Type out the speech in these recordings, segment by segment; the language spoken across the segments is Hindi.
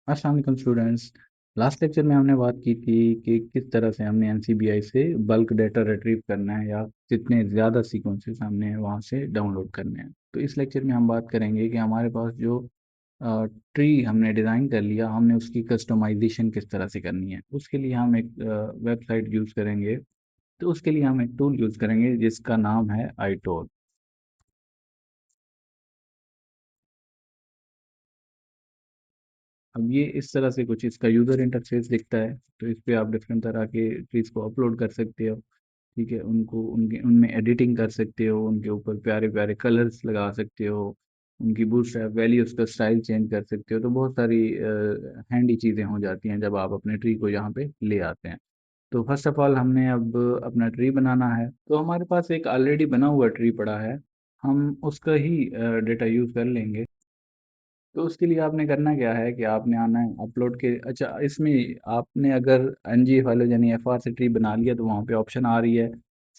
अस्सलाम वालेकुम स्टूडेंट्स। लास्ट लेक्चर में हमने बात की थी कि किस तरह से हमने एनसीबीआई से बल्क डाटा रिट्रीव करना है या जितने ज़्यादा सीक्वेंसेस हमने वहाँ से डाउनलोड करने हैं। तो इस लेक्चर में हम बात करेंगे कि हमारे पास जो ट्री हमने डिज़ाइन कर लिया, हमने उसकी कस्टमाइजेशन किस तरह से करनी है। उसके लिए हम एक वेबसाइट यूज़ करेंगे। तो उसके लिए हम एक टूल यूज़ करेंगे जिसका नाम है आईटोल। अब ये इस तरह से कुछ इसका यूज़र इंटरफेस दिखता है। तो इस पे आप डिफरेंट तरह के ट्रीज़ को अपलोड कर सकते हो। ठीक है, उनको उनके उनमें एडिटिंग कर सकते हो, उनके ऊपर प्यारे प्यारे कलर्स लगा सकते हो, उनकी बूटस्ट्रैप वैल्यूज़ का स्टाइल चेंज कर सकते हो। तो बहुत सारी हैंडी चीज़ें हो जाती हैं जब आप अपने ट्री को यहाँ पे ले आते हैं। तो फर्स्ट ऑफ ऑल हमने अब अपना ट्री बनाना है। तो हमारे पास एक ऑलरेडी बना हुआ ट्री पड़ा है, हम उसका ही डेटा यूज़ कर लेंगे। तो उसके लिए आपने करना क्या है कि आपने आना है अपलोड के, अच्छा इसमें आपने अगर एनजी फाइल यानी एफआर से ट्री बना लिया तो वहाँ पे ऑप्शन आ रही है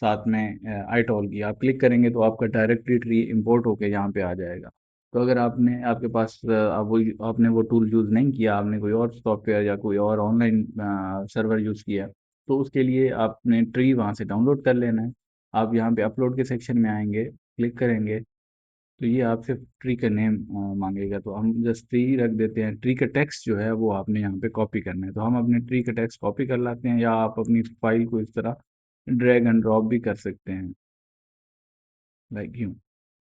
साथ में आईटॉल की, आप क्लिक करेंगे तो आपका डायरेक्टली ट्री इंपोर्ट होके यहाँ पे आ जाएगा। तो अगर आपने आपके पास आप वो आपने वो टूल यूज़ नहीं किया, आपने कोई और सॉफ्टवेयर या कोई और ऑनलाइन सर्वर यूज़ किया, तो उसके लिए आपने ट्री वहाँ से डाउनलोड कर लेना है। आप यहाँ पे अपलोड के सेक्शन में आएंगे, क्लिक करेंगे तो ये आपसे ट्री का नेम मांगेगा। तो हम जस्ट ट्री रख देते हैं। ट्री का टेक्स्ट जो है वो आपने यहाँ पे कॉपी करना है। तो हम अपने ट्री का टेक्स्ट कॉपी कर लाते हैं या आप अपनी फाइल को इस तरह ड्रैग एंड ड्रॉप भी कर सकते हैं, लाइक यूँ।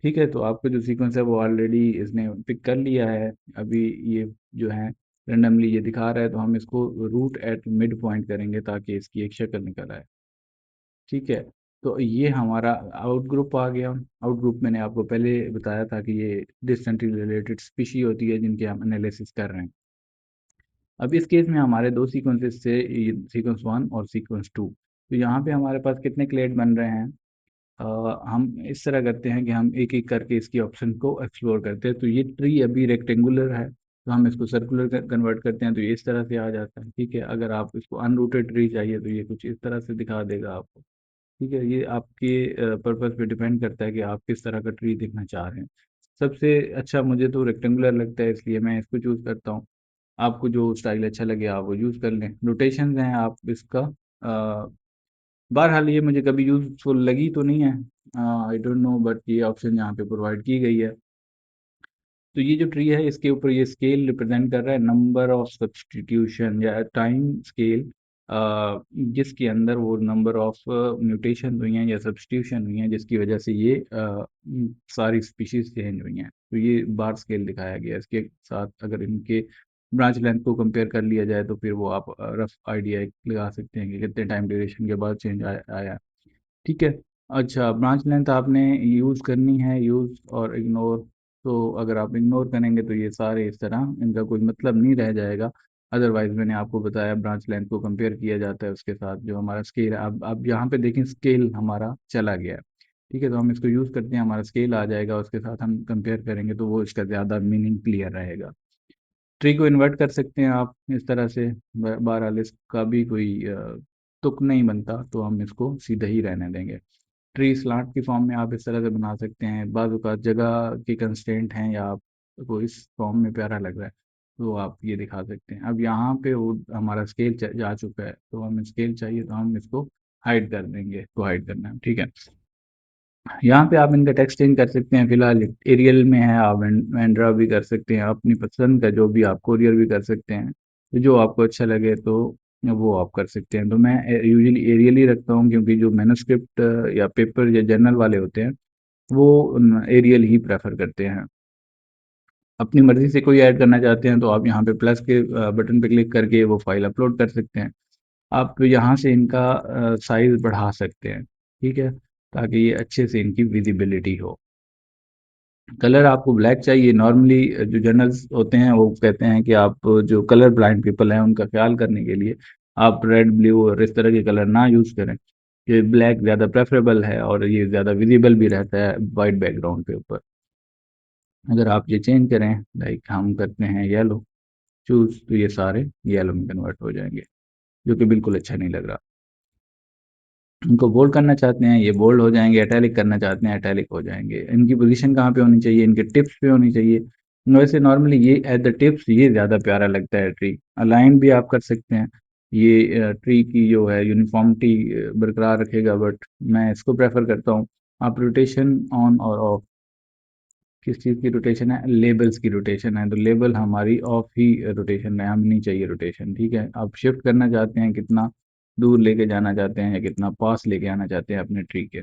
ठीक है, तो आपका जो सीक्वेंस है वो ऑलरेडी इसने पिक कर लिया है। अभी ये जो है रेंडमली ये दिखा रहा है, तो हम इसको रूट एट मिड पॉइंट करेंगे ताकि इसकी एक शक्ल निकल आए। ठीक है, तो ये हमारा आउट ग्रुप आ गया। आउट ग्रुप मैंने आपको पहले बताया था कि ये डिस्टेंटली रिलेटेड स्पीशी होती है जिनके हम एनालिसिस कर रहे हैं। अब इस केस में हमारे दो सीक्वेंसेस थे, सीक्वेंस वन और सीक्वेंस टू। तो यहाँ पे हमारे पास कितने क्लेड बन रहे हैं। हम इस तरह करते हैं कि हम एक एक करके इसकी ऑप्शन को एक्सप्लोर करते हैं। तो ये ट्री अभी रेक्टेंगुलर है, तो हम इसको सर्कुलर कन्वर्ट करते हैं तो ये इस तरह से आ जाता है। ठीक है, अगर आप इसको अनरूटेड ट्री चाहिए तो ये कुछ इस तरह से दिखा देगा आपको। ठीक है, ये आपके पर्पस पे डिपेंड करता है कि आप किस तरह का ट्री देखना चाह रहे हैं। सबसे अच्छा मुझे तो रेक्टेंगुलर लगता है, इसलिए मैं इसको चूज़ करता हूँ। आपको जो स्टाइल अच्छा लगे आप वो यूज़ कर लें। नोटेशंस हैं आप इसका बहरहाल ये मुझे कभी यूज़फुल लगी तो नहीं है, आई डोंट नो, बट ये ऑप्शन यहाँ पे प्रोवाइड की गई है। तो ये जो ट्री है इसके ऊपर ये स्केल रिप्रेजेंट कर रहा है नंबर ऑफ सब्स्टिट्यूशन या टाइम स्केल, जिसके अंदर वो नंबर ऑफ म्यूटेशन हुई हैं या सब्स्टिट्यूशन हुई हैं जिसकी वजह से ये सारी स्पीशीज चेंज हुई हैं। तो ये बार स्केल दिखाया गया है। इसके साथ अगर इनके ब्रांच लेंथ को कंपेयर कर लिया जाए तो फिर वो आप रफ आइडिया लगा सकते हैं कि कितने टाइम ड्यूरेशन के बाद चेंज आया। ठीक है, अच्छा ब्रांच लेंथ आपने यूज़ करनी है, यूज़ और इग्नोर। तो अगर आप इग्नोर करेंगे तो ये सारे इस तरह इनका कोई मतलब नहीं रह जाएगा। अदरवाइज मैंने आपको बताया ब्रांच लेंथ को कंपेयर किया जाता है उसके साथ जो हमारा स्केल है। अब यहाँ पे देखें स्केल हमारा चला गया है। ठीक है, तो हम इसको यूज़ करते हैं, हमारा स्केल आ जाएगा, उसके साथ हम कंपेयर करेंगे तो वो इसका ज़्यादा मीनिंग क्लियर रहेगा। ट्री को इन्वर्ट कर सकते हैं आप इस तरह से। बहरहाल इसका भी कोई तुक नहीं बनता, तो हम इसको सीधा ही रहने देंगे। ट्री स्लांट की फॉर्म में आप इस तरह से बना सकते हैं। बाज़ औक़ात जगह के कंस्ट्रेंट हैं या आपको इस फॉर्म में प्यारा लग रहा है तो आप ये दिखा सकते हैं। अब यहाँ पे वो हमारा स्केल जा चुका है, तो हमें स्केल चाहिए तो हम इसको हाइड कर देंगे। तो हाइड करना है, ठीक है। यहाँ पे आप इनका टेक्स्ट चेंज कर सकते हैं। फिलहाल एरियल में है, आप वेंड्रा भी कर सकते हैं, अपनी पसंद का जो भी आप कोरियर भी कर सकते हैं। तो जो आपको अच्छा लगे तो वो आप कर सकते हैं। तो मैं यूजुअली एरियल ही रखता हूँ क्योंकि जो मैन्युस्क्रिप्ट या पेपर या जर्नल वाले होते हैं वो एरियल ही प्रेफर करते हैं। अपनी मर्ज़ी से कोई ऐड करना चाहते हैं तो आप यहाँ पे प्लस के बटन पे क्लिक करके वो फाइल अपलोड कर सकते हैं। आप यहाँ से इनका साइज़ बढ़ा सकते हैं, ठीक है, ताकि ये अच्छे से इनकी विजिबिलिटी हो। कलर आपको ब्लैक चाहिए। नॉर्मली जो जर्नल्स होते हैं वो कहते हैं कि आप जो कलर ब्लाइंड पीपल हैं उनका ख्याल करने के लिए आप रेड ब्लू और इस तरह के कलर ना यूज़ करें। ये ब्लैक ज़्यादा प्रेफरेबल है और ये ज़्यादा विजिबल भी रहता है वाइट बैकग्राउंड के ऊपर। अगर आप ये चेंज करें, लाइक हम करते हैं येलो चूज़, तो ये सारे येलो में कन्वर्ट हो जाएंगे जो कि बिल्कुल अच्छा नहीं लग रहा। इनको बोल्ड करना चाहते हैं ये बोल्ड हो जाएंगे, इटैलिक करना चाहते हैं इटैलिक हो जाएंगे। इनकी पोजीशन कहाँ पे होनी चाहिए, इनके टिप्स पे होनी चाहिए। वैसे नॉर्मली ये एट द टिप्स ये ज़्यादा प्यारा लगता है ट्री। अलाइन भी आप कर सकते हैं, ये ट्री की जो है यूनिफॉर्मिटी बरकरार रखेगा, बट मैं इसको प्रेफर करता हूँ। आप रोटेशन ऑन और ऑफ, किस चीज़ की रोटेशन है, लेबल्स की रोटेशन है, तो लेबल हमारी ऑफ ही रोटेशन है, हमें नहीं चाहिए रोटेशन, ठीक है। आप शिफ्ट करना चाहते हैं, कितना दूर लेके जाना चाहते हैं या कितना पास लेके आना चाहते हैं अपने ट्री के।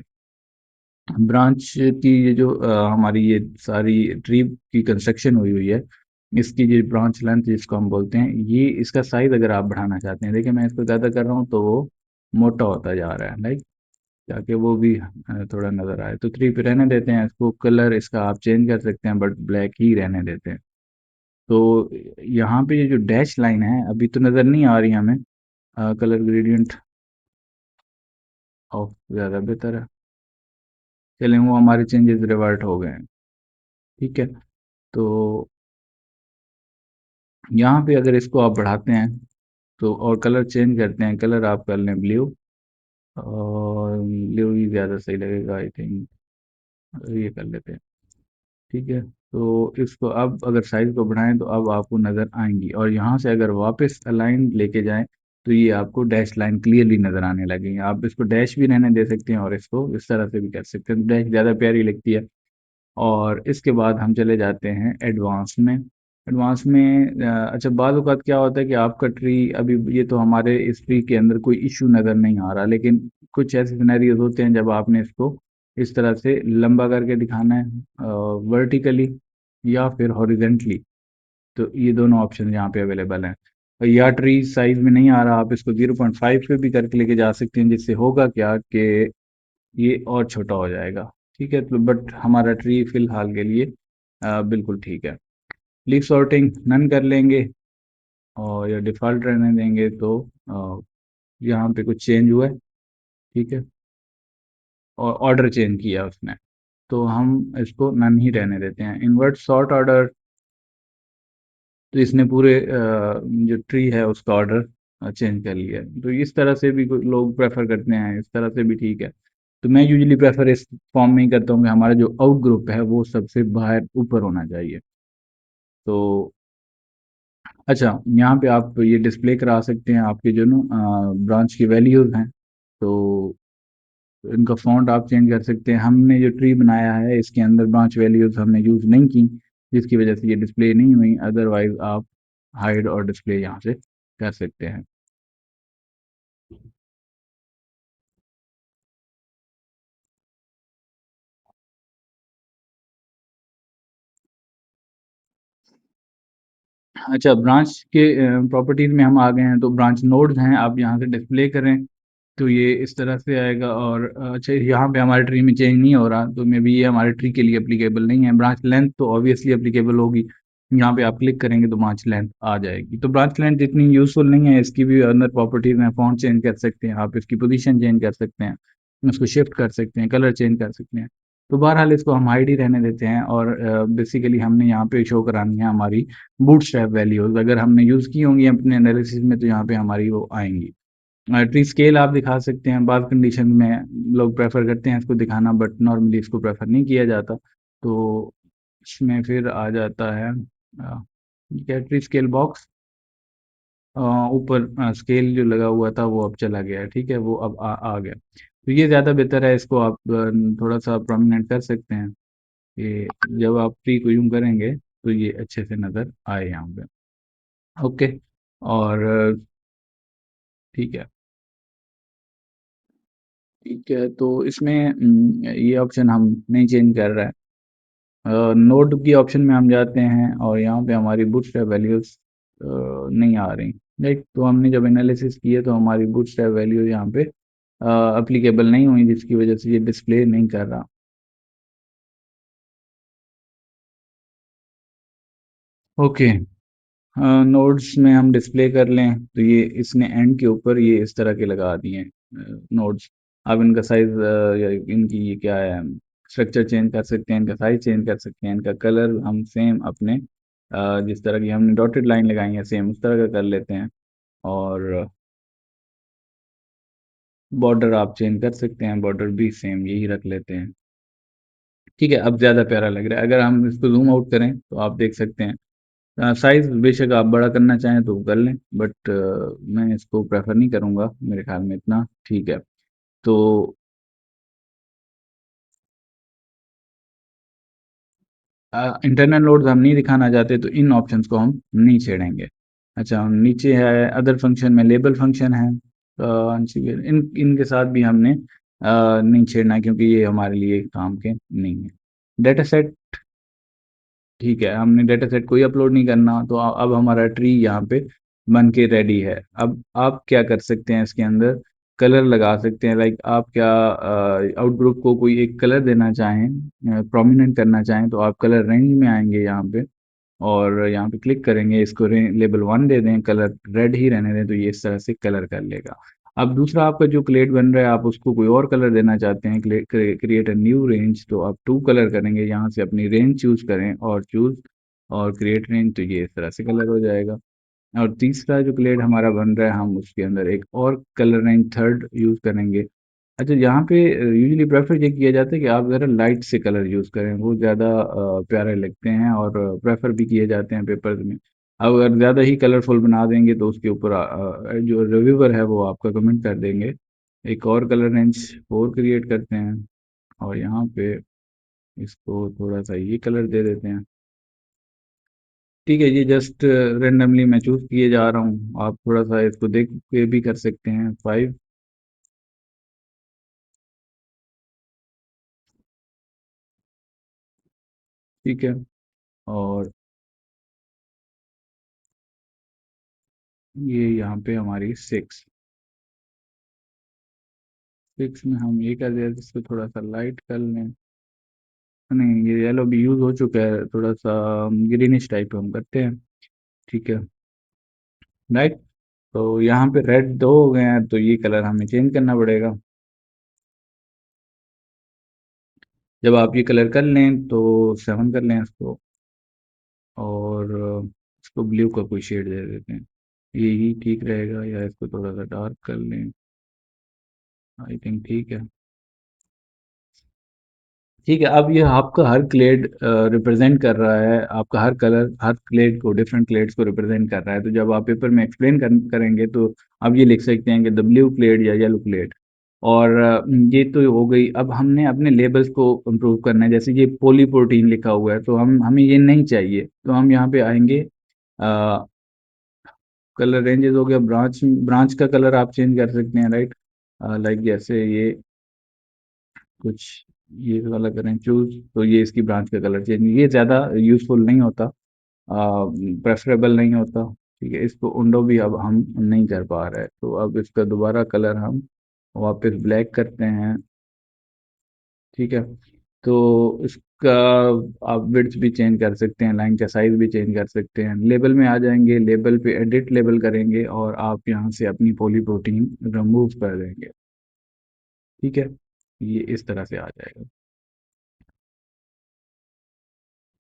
ब्रांच की ये जो हमारी ये सारी ट्री की कंस्ट्रक्शन हुई हुई है, इसकी जो ब्रांच लेंथ जिसको हम बोलते हैं, ये इसका साइज अगर आप बढ़ाना चाहते हैं, देखिए मैं इसको ज़्यादा कर रहा हूँ तो वो मोटा होता जा रहा है, लाइक ताकि वो भी थोड़ा नज़र आए। तो थ्री पे रहने देते हैं इसको, कलर इसका आप चेंज कर सकते हैं बट ब्लैक ही रहने देते हैं। तो यहाँ पे ये जो डैश लाइन है अभी तो नज़र नहीं आ रही हमें, कलर ग्रेडियंट ऑफ ज़्यादा बेहतर है। चलें, वो हमारे चेंजेस रिवर्ट हो गए हैं, ठीक है। तो यहाँ पे अगर इसको आप बढ़ाते हैं तो और कलर चेंज करते हैं, कलर आप कर लें ब्लू, और ब्लू ही ज़्यादा सही लगेगा आई थिंक, ये कर लेते हैं, ठीक है। तो इसको अब अगर साइज को बढ़ाएं तो अब आपको नज़र आएंगी, और यहाँ से अगर वापस अलाइन लेके जाएं तो ये आपको डैश लाइन क्लियरली नज़र आने लगेगी। आप इसको डैश भी रहने दे सकते हैं और इसको इस तरह से भी कर सकते हैं, डैश ज़्यादा प्यारी लगती है। और इसके बाद हम चले जाते हैं एडवांस में। एडवांस में अच्छा, बाद औक़ात क्या होता है कि आपका ट्री अभी, ये तो हमारे इस ट्री के अंदर कोई इशू नज़र नहीं आ रहा, लेकिन कुछ ऐसे सिनेरियोज होते हैं जब आपने इसको इस तरह से लंबा करके दिखाना है, वर्टिकली या फिर हॉरिजेंटली, तो ये दोनों ऑप्शन यहाँ पे अवेलेबल हैं। या ट्री साइज में नहीं आ रहा, आप इसको 0.5 पे भी करके लेके जा सकते हैं, जिससे होगा क्या कि ये और छोटा हो जाएगा, ठीक है। तो बट हमारा ट्री फिलहाल के लिए बिल्कुल ठीक है। लीफ सॉर्टिंग नन कर लेंगे और या डिफ़ॉल्ट रहने देंगे, तो यहाँ पे कुछ चेंज हुआ है, ठीक है, और ऑर्डर चेंज किया उसने, तो हम इसको नन ही रहने देते हैं। इन्वर्ट सॉर्ट ऑर्डर, तो इसने पूरे जो ट्री है उसका ऑर्डर चेंज कर लिया है, तो इस तरह से भी कुछ लोग प्रेफर करते हैं, इस तरह से भी ठीक है। तो मैं यूजुअली प्रेफर इस फॉर्म में ही करता हूँ कि हमारा जो आउट ग्रुप है वो सबसे बाहर ऊपर होना चाहिए। तो अच्छा, यहाँ पे आप ये डिस्प्ले करा सकते हैं आपके जो ना ब्रांच की वैल्यूज़ हैं, तो इनका फ़ॉन्ट आप चेंज कर सकते हैं। हमने जो ट्री बनाया है इसके अंदर ब्रांच वैल्यूज़ हमने यूज़ नहीं की, जिसकी वजह से ये डिस्प्ले नहीं हुई, अदरवाइज़ आप हाइड और डिस्प्ले यहाँ से कर सकते हैं। अच्छा, ब्रांच के प्रॉपर्टीज़ में हम आ गए हैं, तो ब्रांच नोड्स हैं, आप यहाँ से डिस्प्ले करें तो ये इस तरह से आएगा। और अच्छा, यहाँ पे हमारे ट्री में चेंज नहीं हो रहा, तो मे बी ये हमारे ट्री के लिए एप्लीकेबल नहीं है। ब्रांच लेंथ तो ऑब्वियसली एप्लीकेबल होगी, यहाँ पे आप क्लिक करेंगे तो ब्रांच लेंथ आ जाएगी। तो ब्रांच लेंथ इतनी यूज़फुल नहीं है, इसकी भी अंदर प्रॉपर्टीज़ में फॉन्ट चेंज कर सकते हैं आप, इसकी पोजीशन चेंज कर सकते हैं, उसको शिफ्ट कर सकते हैं, कलर चेंज कर सकते हैं। तो बहरहाल इसको हम हाइड ही रहने देते हैं, और बेसिकली हमने यहाँ पे शो करानी है हमारी बूटस्ट्रैप वैल्यूज़, अगर हमने यूज़ की होंगी अपने एनालिसिस में तो यहाँ पे हमारी वो आएंगी। ट्री स्केल आप दिखा सकते हैं, बाद कंडीशन में लोग प्रेफर करते हैं इसको दिखाना, बट नॉर्मली इसको प्रेफर नहीं किया जाता। तो इसमें फिर आ जाता है क्या, ट्री स्केल बॉक्स, ऊपर स्केल जो लगा हुआ था वो अब चला गया है, ठीक है, वो अब आ गया। तो ये ज़्यादा बेहतर है, इसको आप थोड़ा सा प्रोमिनेंट कर सकते हैं, कि जब आप ट्री को यूं करेंगे तो ये अच्छे से नज़र आए यहाँ पे, ओके। और ठीक है, ठीक है, तो इसमें ये ऑप्शन हम नहीं चेंज कर रहे हैं। नोड की ऑप्शन में हम जाते हैं और यहाँ पे हमारी बूटस्ट्रैप वैल्यूज नहीं आ रही, राइट। तो हमने जब एनालिसिस किया तो हमारी बूटस्ट्रैप वैल्यूज यहाँ पे अप्लीकेबल नहीं हुई, जिसकी वजह से ये डिस्प्ले नहीं कर रहा, ओके। नोड्स में हम डिस्प्ले कर लें तो ये इसने एंड के ऊपर ये इस तरह के लगा दिए नोड्स। आप इनका साइज या इनकी ये क्या है, स्ट्रक्चर चेंज कर सकते हैं, इनका साइज चेंज कर सकते हैं, इनका कलर हम सेम अपने जिस तरह की हमने डॉटेड लाइन लगाई है सेम उस तरह का कर लेते हैं। और बॉर्डर आप चेंज कर सकते हैं, बॉर्डर भी सेम यही रख लेते हैं, ठीक है, अब ज़्यादा प्यारा लग रहा है। अगर हम इसको ज़ूम आउट करें तो आप देख सकते हैं साइज़ बेशक आप बड़ा करना चाहें तो कर लें, बट मैं इसको प्रेफ़र नहीं करूँगा, मेरे ख़्याल में इतना ठीक है। तो इंटरनल नोड्स हम नहीं दिखाना चाहते तो इन ऑप्शंस को हम नहीं छेड़ेंगे। अच्छा, नीचे है अदर फंक्शन में लेबल फंक्शन है, इन इनके साथ भी हमने नहीं छेड़ना है क्योंकि ये हमारे लिए काम के नहीं है। डेटा सेट, ठीक है, हमने डेटा सेट कोई अपलोड नहीं करना, तो अब हमारा ट्री यहाँ पे बन के रेडी है। अब आप क्या कर सकते हैं, इसके अंदर कलर लगा सकते हैं। लाइक आप क्या आउटग्रुप को कोई एक कलर देना चाहें, प्रोमिनेंट करना चाहें, तो आप कलर रेंज में आएंगे यहाँ पे और यहाँ पे क्लिक करेंगे, इसको लेबल 1 दे दें, कलर रेड ही रहने दें, तो ये इस तरह से कलर कर लेगा। अब दूसरा आपका जो क्लेड बन रहा है, आप उसको कोई और कलर देना चाहते हैं, क्रिएट अ न्यू रेंज, तो आप 2 कलर करेंगे, यहाँ से अपनी रेंज चूज करें और चूज और क्रिएट रेंज, तो ये इस तरह से कलर हो जाएगा। और तीसरा जो क्लेड हमारा बन रहा है, हम उसके अंदर एक और कलर रेंज थर्ड यूज करेंगे। अच्छा, यहाँ पे यूजुअली प्रेफर ये किया जाता है कि आप ज़रा लाइट से कलर यूज़ करें, वो ज़्यादा प्यारे लगते हैं और प्रेफर भी किए जाते हैं पेपर्स में। अब अगर ज़्यादा ही कलरफुल बना देंगे तो उसके ऊपर जो रिव्यूअर है वो आपका कमेंट कर देंगे। एक और कलर रेंज 4 क्रिएट करते हैं और यहाँ पे इसको थोड़ा सा ये कलर दे देते हैं। ठीक है, ये जस्ट रेंडमली मैं चूज़ किए जा रहा हूँ, आप थोड़ा सा इसको देख के भी कर सकते हैं। 5, ठीक है, और ये यहाँ पे हमारी 6, 6 में हम ये कर देते हैं, इसको थोड़ा सा लाइट कर लें। नहीं, ये येलो भी यूज़ हो चुका है, थोड़ा सा ग्रीनिश टाइप हम करते हैं। ठीक है, राइट। तो यहाँ पे रेड 2 हो गए हैं, तो ये कलर हमें चेंज करना पड़ेगा। जब आप ये कलर कर लें तो 7 कर लें इसको और इसको ब्लू का कोई शेड दे देते हैं। यही ठीक रहेगा या इसको थोड़ा सा डार्क कर लें, आई थिंक ठीक है। ठीक है, अब ये आपका हर क्लेड रिप्रेजेंट कर रहा है, आपका हर कलर हर क्लेड को, डिफरेंट क्लेड्स को रिप्रेजेंट कर रहा है। तो जब आप पेपर में एक्सप्लेन करेंगे तो आप ये लिख सकते हैं कि द ब्लू क्लेड या येलो क्लेड। और ये तो हो गई। अब हमने अपने लेबल्स को इम्प्रूव करना है, जैसे ये पोलीप्रोटीन लिखा हुआ है तो हम हमें ये नहीं चाहिए, तो हम यहाँ पे आएंगे, कलर रेंजेस हो गया, ब्रांच ब्रांच का कलर आप चेंज कर सकते हैं, राइट। लाइक जैसे ये कुछ ये वाला करें चूज, तो ये इसकी ब्रांच का कलर चेंज, ये ज़्यादा यूज़फुल नहीं होता, प्रेफरेबल नहीं होता। ठीक है, इसको उंडो भी अब हम नहीं कर पा रहे, तो अब इसका दोबारा कलर हम वापस ब्लैक करते हैं। ठीक है, तो इसका आप विड्थ भी चेंज कर सकते हैं, लाइन का साइज भी चेंज कर सकते हैं। लेबल में आ जाएंगे, लेबल पे एडिट लेबल करेंगे और आप यहाँ से अपनी पोलीप्रोटीन रिमूव कर देंगे। ठीक है, ये इस तरह से आ जाएगा।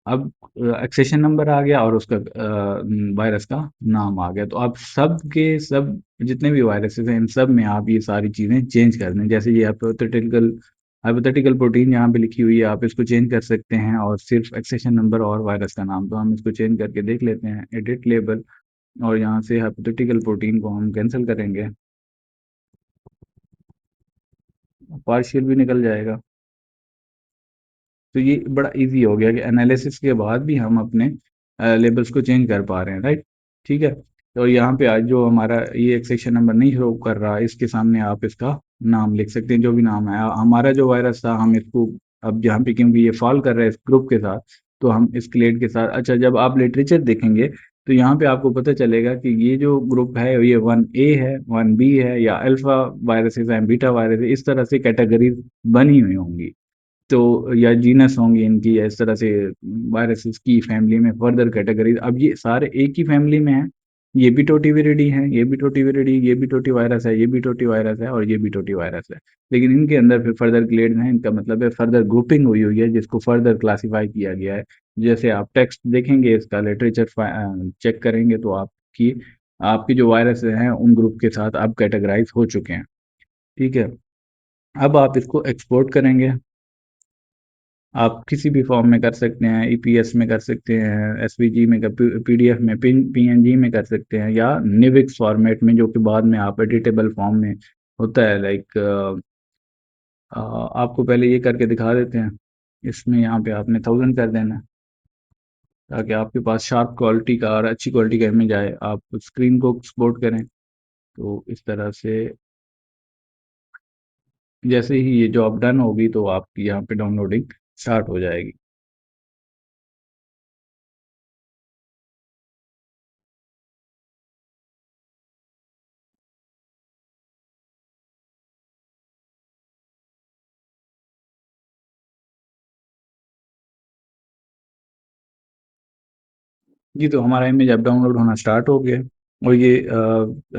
अब एक्सेशन नंबर आ गया और उसका वायरस का नाम आ गया, तो आप सब के सब जितने भी वायरसेस हैं इन सब में आप ये सारी चीज़ें चेंज कर दें। जैसे ये हाइपोथेटिकल हाइपोथेटिकल प्रोटीन यहाँ पे लिखी हुई है, आप इसको चेंज कर सकते हैं और सिर्फ एक्सेशन नंबर और वायरस का नाम, तो हम इसको चेंज करके देख लेते हैं, एडिट लेबल, और यहाँ से हाइपोथेटिकल प्रोटीन को हम कैंसिल करेंगे, पार्शियल भी निकल जाएगा। तो ये बड़ा इजी हो गया कि एनालिसिस के बाद भी हम अपने लेबल्स को चेंज कर पा रहे हैं, राइट। ठीक है, तो यहाँ पे आज जो हमारा ये एक सेक्शन नंबर नहीं शो कर रहा, इसके सामने आप इसका नाम लिख सकते हैं, जो भी नाम है हमारा जो वायरस था, हम इसको अब यहाँ पे क्योंकि ये फॉल कर रहा है इस ग्रुप के साथ, तो हम इस क्लेड के साथ, अच्छा जब आप लिटरेचर देखेंगे तो यहाँ पे आपको पता चलेगा कि ये जो ग्रुप है ये 1A है, 1B है, या अल्फा वायरसेस हैं, बीटा वायरस है, इस तरह से कैटेगरीज बनी हुई होंगी। तो या जीनस होंगी इनकी, या इस तरह से वायरसेस की फैमिली में फर्दर कैटेगरीज, अब ये सारे एक ही फैमिली में हैं। ये भी टोटीविरिडी हैं, ये भी टोटीविरिडी, ये भी टोटी वायरस है, ये भी टोटी वायरस है और ये भी टोटी वायरस है। लेकिन इनके अंदर फिर फर्दर ग्रेड हैं, इनका मतलब है फर्दर ग्रुपिंग हुई हुई है जिसको फर्दर क्लासीफाई किया गया है। जैसे आप टेक्स्ट देखेंगे, इसका लिटरेचर चेक करेंगे तो आपकी आपके जो वायरस हैं उन ग्रुप के साथ आप कैटेगराइज हो चुके हैं। ठीक है, अब आप इसको एक्सपोर्ट करेंगे। आप किसी भी फॉर्म में कर सकते हैं, ईपीएस में कर सकते हैं, एसवीजी में, पीडीएफ में, पीएनजी में कर सकते हैं, या निविक्स फॉर्मेट में, जो कि बाद में आप एडिटेबल फॉर्म में होता है। लाइक आपको पहले ये करके दिखा देते हैं। इसमें यहाँ पे आपने 1000 कर देना है, ताकि आपके पास शार्प क्वालिटी का और अच्छी क्वालिटी का इमेज आए। आप स्क्रीन को एक्सपोर्ट करें तो इस तरह से जैसे ही ये जॉब डन होगी तो आपकी यहाँ पे डाउनलोडिंग स्टार्ट हो जाएगी। जी, तो हमारा इमेज अब डाउनलोड होना स्टार्ट हो गया, और ये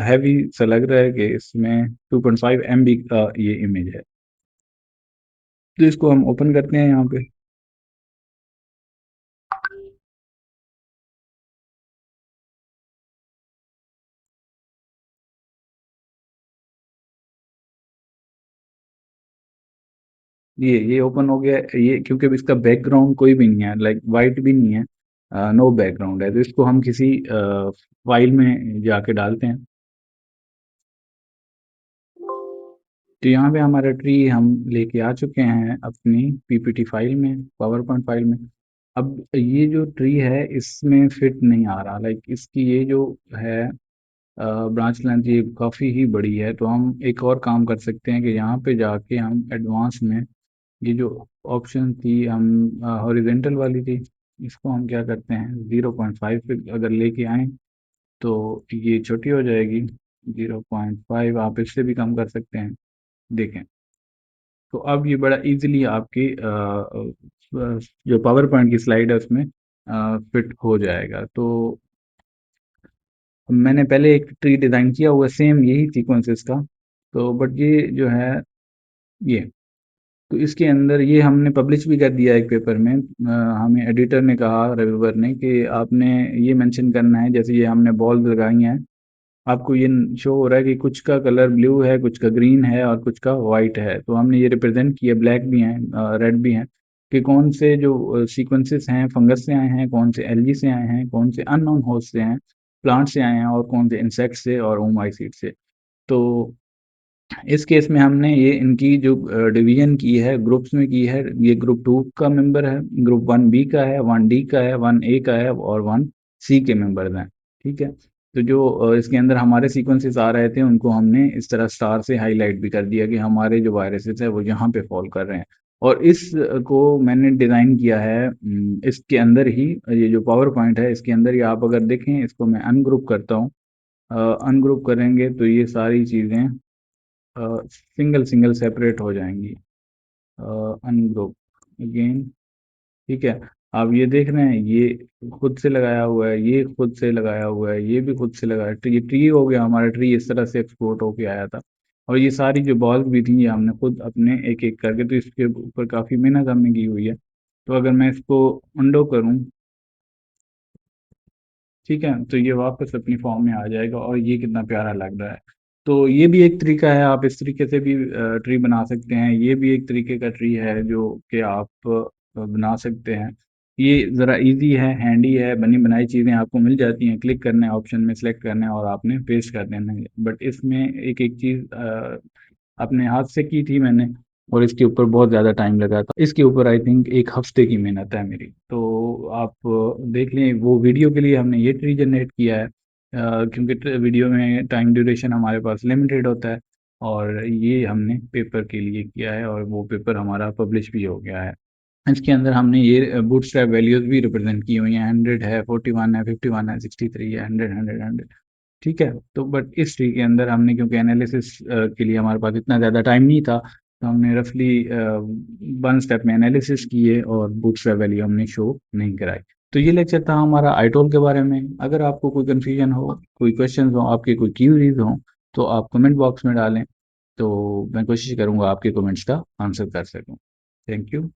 हैवी सा लग रहा है कि इसमें 2.5 MB का ये इमेज है। तो इसको हम ओपन करते हैं यहाँ पे। ये ओपन हो गया। ये क्योंकि इसका बैकग्राउंड कोई भी नहीं है, लाइक वाइट भी नहीं है, नो बैकग्राउंड है, तो इसको हम किसी फाइल में जाके डालते हैं। तो यहाँ पे हमारा ट्री हम लेके आ चुके हैं अपनी पीपीटी फाइल में, पावर पॉइंट फाइल में। अब ये जो ट्री है इसमें फिट नहीं आ रहा, लाइक इसकी ये जो है ब्रांच लेंथ ये काफ़ी ही बड़ी है। तो हम एक और काम कर सकते हैं कि यहाँ पे जाके हम एडवांस में ये जो ऑप्शन थी, हम हॉरिजेंटल वाली थी, इसको हम क्या करते हैं 0.5 पे अगर लेके आए तो ये छोटी हो जाएगी। 0.5 आप इससे भी कम कर सकते हैं। देखें, तो अब ये बड़ा इजीली आपकी जो पावर पॉइंट की स्लाइड है उसमें फिट हो जाएगा। तो मैंने पहले एक ट्री डिज़ाइन किया हुआ सेम यही सीक्वेंसेस का, तो बट ये जो है ये, तो इसके अंदर ये हमने पब्लिश भी कर दिया एक पेपर में। हमें एडिटर ने कहा, रविवर ने, कि आपने ये मेंशन करना है, जैसे ये हमने बॉल्स लगाई हैं, आपको ये शो हो रहा है कि कुछ का कलर ब्लू है, कुछ का ग्रीन है, और कुछ का वाइट है। तो हमने ये रिप्रेजेंट किया, ब्लैक भी हैं, रेड भी हैं, कि कौन से जो सीक्वेंसेस हैं फंगस से आए हैं, कौन से एल्गी से आए हैं, कौन से अननोन होस्ट से हैं, प्लांट से आए हैं, और कौन से इंसेक्ट से और ओमाइसीड से। तो इस केस में हमने ये इनकी जो डिवीजन की है, ग्रुप्स में की है, ये ग्रुप 2 का मेंबर है, ग्रुप 1B का है, 1D का है, 1A का है, और 1C के मेंबर्स हैं। ठीक है, तो जो इसके अंदर हमारे सीक्वेंसेस आ रहे थे उनको हमने इस तरह स्टार से हाईलाइट भी कर दिया कि हमारे जो वायरसेस है वो यहाँ पे फॉल कर रहे हैं। और इस को मैंने डिज़ाइन किया है इसके अंदर ही, ये जो पावर पॉइंट है इसके अंदर ही। आप अगर देखें, इसको मैं अनग्रुप करता हूँ, अनग्रुप करेंगे तो ये सारी चीज़ें सिंगल सिंगल सेपरेट हो जाएंगी। अनग्रुप अगेन, ठीक है। आप ये देख रहे हैं, ये खुद से लगाया हुआ है, ये खुद से लगाया हुआ है, ये भी खुद से लगाया है। तो ये ट्री हो गया, हमारा ट्री इस तरह से एक्सपोर्ट होके आया था। और ये सारी जो बॉल्स भी थी ये हमने खुद अपने एक एक करके, तो इसके ऊपर काफ़ी मेहनत हमने की हुई है। तो अगर मैं इसको उंडो करूँ, ठीक है, तो ये वापस अपनी फॉर्म में आ जाएगा, और ये कितना प्यारा लग रहा है। तो ये भी एक तरीका है, आप इस तरीके से भी ट्री बना सकते हैं। ये भी एक तरीके का ट्री है जो कि आप बना सकते हैं। ये ज़रा इजी है, हैंडी है, बनी बनाई चीज़ें आपको मिल जाती हैं, क्लिक करना है, ऑप्शन में सेलेक्ट करना है, और आपने पेस्ट कर देना है। बट इसमें एक एक चीज़ अपने हाथ से की थी मैंने, और इसके ऊपर बहुत ज़्यादा टाइम लगा था। इसके ऊपर आई थिंक एक हफ्ते की मेहनत है मेरी। तो आप देख लें, वो वीडियो के लिए हमने ये ट्री जनरेट किया है, क्योंकि वीडियो में टाइम ड्यूरेशन हमारे पास लिमिटेड होता है। और ये हमने पेपर के लिए किया है, और वो पेपर हमारा पब्लिश भी हो गया है। इसके अंदर हमने ये बूटस्ट्रैप वैल्यूज भी रिप्रेजेंट की हुई हैं, 100 है, 41 है, 51 है, 63 है, 100, 100, 100। ठीक है, तो बट इस ट्री के अंदर हमने, क्योंकि एनालिसिस के लिए हमारे पास इतना ज़्यादा टाइम नहीं था, तो हमने रफली 1 स्टेप में एनालिसिस किए, और बूटस्ट्रैप वैल्यू हमने शो नहीं कराई। तो ये लेक्चर था हमारा आईटोल के बारे में। अगर आपको कोई कन्फ्यूजन हो, कोई क्वेश्चन हो, आपके कोई क्यूरीज हो, तो आप कमेंट बॉक्स में डालें, तो मैं कोशिश करूँगा आपके कमेंट्स का आंसर कर सकूँ। Thank you.